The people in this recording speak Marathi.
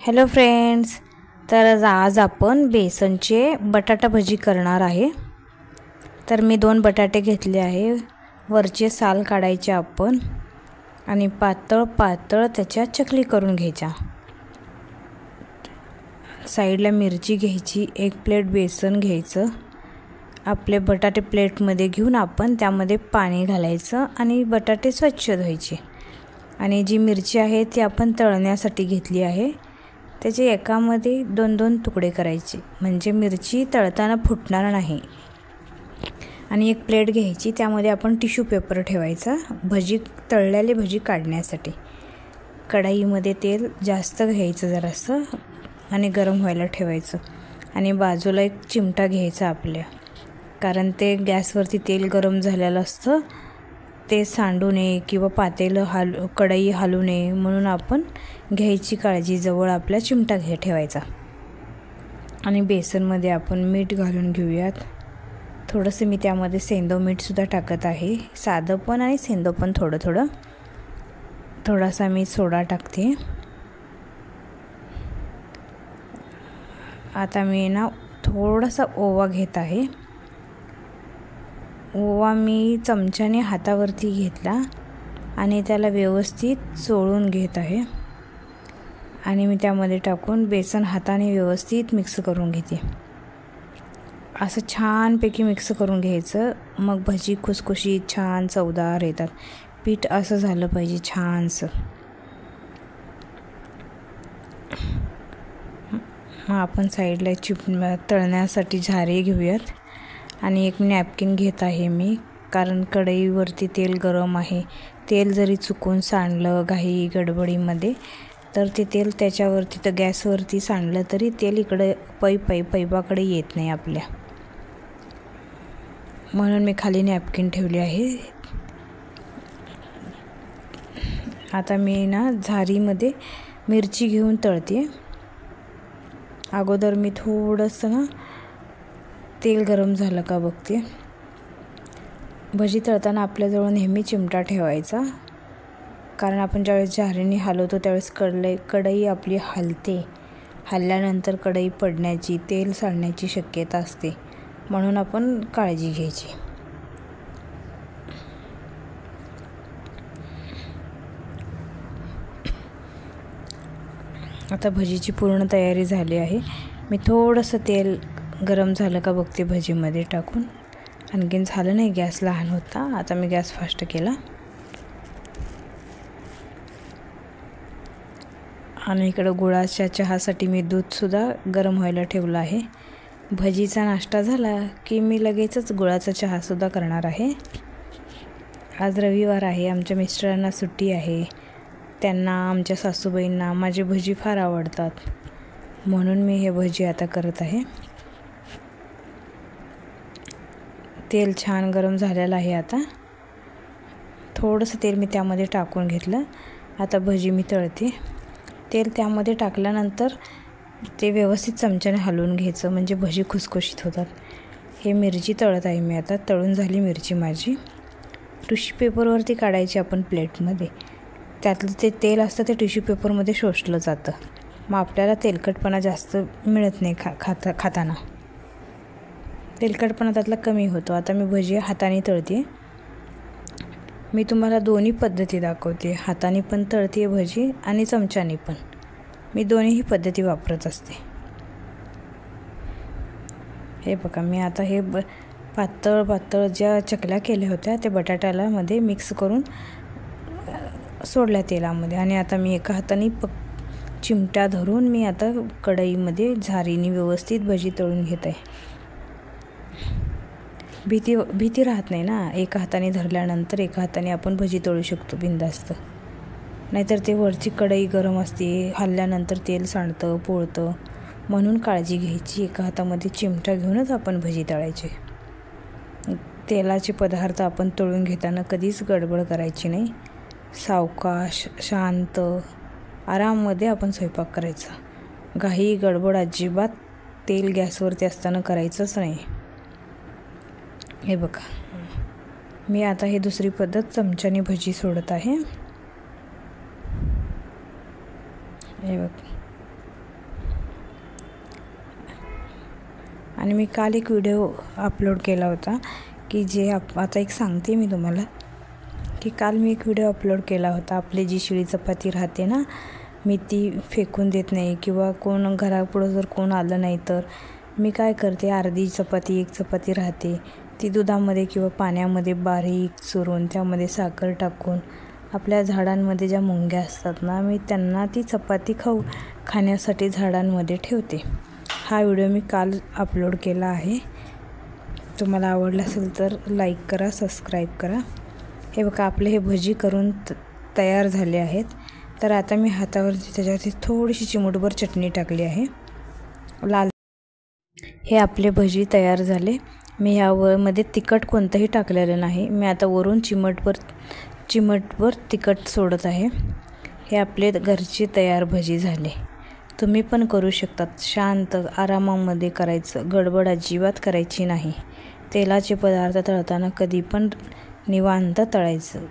हॅलो फ्रेंड्स, तर आज आपण बेसनचे बटाटा भजी करणार आहे। तर मी 2 बटाटे घेतले आहे। वरचे साल काढायचे आपण आणि पातळ पातळ त्याच्या चकली करून घ्यायच्या। साईडला मिरची घ्यायची, 1 प्लेट बेसन घ्यायचं। आपले बटाटे प्लेटमध्ये घेऊन आपण त्यामध्ये पाणी घालायचं आणि बटाटे स्वच्छ धुवायचे। आणि जी मिरची आहे ती आपण तळण्यासाठी घेतली आहे। त्याचे एकामध्ये 2-2 तुकडे करायचे, म्हणजे मिरची तळताना फुटणार नाही। आणि 1 प्लेट घ्यायची, त्यामध्ये आपण टिश्यू पेपर ठेवायचा भजी तळलेली भजी काढण्यासाठी। कढईमध्ये तेल जास्त घ्यायचं जरासं आणि गरम व्हायला ठेवायचं। आणि बाजूला 1 चिमटा घ्यायचा आपल्या, कारण ते गॅसवरती तेल गरम झालेलं असतं, ते सांडू नये किंवा पातेलं कढई हलू नये म्हणून आपण घ्यायची काळजी। जवळ आपला चिमटा ठेवायचा। आणि बेसनमध्ये आपण मीठ घालून घेऊयात। थोडंसं मी त्यामध्ये सेंदव मीठसुद्धा टाकत आहे, साधं पण आणि सेंदव पण थोडं। थोडासा मी सोडा टाकते। आता मी थोडासा ओवा घेत आहे। ओवा मी चमच्याने हातावरती घेतला आणि त्याला व्यवस्थित चोळून घेत आहे। आणि मी त्यामध्ये टाकून बेसन हाताने व्यवस्थित मिक्स करून घेते। असं छानपैकी मिक्स करून घ्यायचं, मग भजी खुसखुशीत छान चवदार येतात। पीठ असं झालं पाहिजे छानसं। मग आपण साईडला तळण्यासाठी झारे घेऊयात। आणि 1 नॅपकिन घेत आहे मी, कारण कढईवरती तेल गरम आहे। तेल जरी चुकून सांडलं घाई गडबडीमध्ये तर ते तेल त्याच्यावरती तर गॅसवरती सांडलं तरी तेल इकडे पैपाकडे येत नाही आपल्या, म्हणून मी खाली नॅपकिन ठेवले आहे। आता मी झारीमध्ये मिरची घेऊन तळते। अगोदर मी थोडंसं तेल गरम झालं का बघते। भजी तळताना आपल्याजवळ नेहमी चिमटा ठेवायचा, कारण आपण ज्यावेळेस झारीने हलवतो त्यावेळेस कढई आपली हलते। हलल्यानंतर कढई पडण्याची, तेल सांडण्याची शक्यता असते, म्हणून आपण काळजी घ्यायची। आता भजीची पूर्ण तयारी झाली आहे। मी थोडंसं तेल गरम झालं का बघते भजीमध्ये टाकून। आणखीन झालं नाही, गॅस लहान होता, आता मी गॅस फास्ट केला। आणि इकडं गुळाच्या चहासाठी मी दूधसुद्धा गरम व्हायला ठेवलं आहे। भजीचा नाश्ता झाला की मी लगेचच गुळाचा चहासुद्धा करणार आहे। आज रविवार आहे, आमच्या मिस्टरांना सुट्टी आहे। त्यांना, आमच्या सासूबाईंना माझे भजी फार आवडतात, म्हणून मी हे भजी आता करत आहे। तेल छान गरम झालेलं आहे। आता थोडंसं तेल मी त्यामध्ये टाकून घेतलं। आता भजी मी तळते। तेल त्यामध्ये टाकल्यानंतर ते व्यवस्थित चमच्याने हलवून घ्यायचं, म्हणजे भजी खुसखुशीत होतात। हे मिरची तळत आहे मी आता, तळून झाली मिरची माझी। टिश्यू पेपरवरती काढायची आपण प्लेटमध्ये, त्यातलं ते तेल असतं ते टिश्यू पेपरमध्ये शोषलं जातं, मग आपल्याला तेलकटपणा जास्त मिळत नाही खाताना, तेलकटपणा त्यातला कमी होतो। आता मी भजी हाताने तळते। मी तुम्हाला दोन्ही पद्धती दाखवते, हाताने पण तळते भजी आणि चमच्याने पण। मी दोन्हीही पद्धती वापरत असते। हे बघा, मी आता हे पातळ ज्या चकल्या केल्या होत्या ते बटाट्याला मध्ये मिक्स करून सोडल्या तेलामध्ये। आणि आता मी एका हाताने चिमटा धरून मी आता कढईमध्ये झारीने व्यवस्थित भजी तळून घेत आहे। भीती राहत नाही ना, एका हाताने धरल्यानंतर एका हाताने आपण भजी तळू शकतो बिनधास्त। नाहीतर ते वरची कढई गरम असते, हलल्यानंतर तेल सांडतं पोळतं, म्हणून काळजी घ्यायची। एका हातामध्ये चिमटा घेऊनच आपण भजी तळायची। तेलाचे पदार्थ आपण तळून घेताना कधीच गडबड करायची नाही, सावकाश शांत आराममध्ये आपण स्वयंपाक करायचा। घाई गडबड अजिबात तेल गॅसवरती असताना करायचंच नाही। हे बघा, मी आता ही दुसरी पद्धत चमच्याने भजी सोडत आहे। हे बघ, आणि मी काल एक व्हिडिओ अपलोड केला होता की जे आता एक सांगते मी तुम्हाला की काल मी एक व्हिडिओ अपलोड केला होता. आपली जी शिळी चपाती राहते ना, मी ती फेकून देत नाही किंवा कोण घरापुढं जर कोण आलं नाही तर मी काय करते, अर्धी चपाती एक चपाती राहते ती दुधामध्ये किंवा पाण्यामध्ये बारीक चुरून त्यामध्ये साखर टाकून आपल्या झाडांमध्ये ज्या मुंग्या असतात ना, मी त्यांना ती चपाती खाण्यासाठी झाडांमध्ये ठेवते. हा व्हिडिओ मी काल अपलोड केला आहे. तुम्हाला आवडला असेल तर लाईक करा, सबस्क्राईब करा. हे बघा आपले हे भजी करून तयार झाले आहेत. तर आता मी हातावरती त्याच्यावरती थोडीशी चिमूटभर चटणी टाकली आहे लाल. हे आपले भजी तयार झाले. मी ह्यामध्ये तिखट कोणतंही टाकलेलं नाही. मी आता वरून चिमटभर तिखट सोडत आहे. हे आपले घरचे तयार भजी झाले. तुम्ही पण करू शकतात. शांत आरामामध्ये करायचं, गडबड अजिबात करायची नाही. तेलाचे पदार्थ तळताना कधी पण निवांत तळायचं.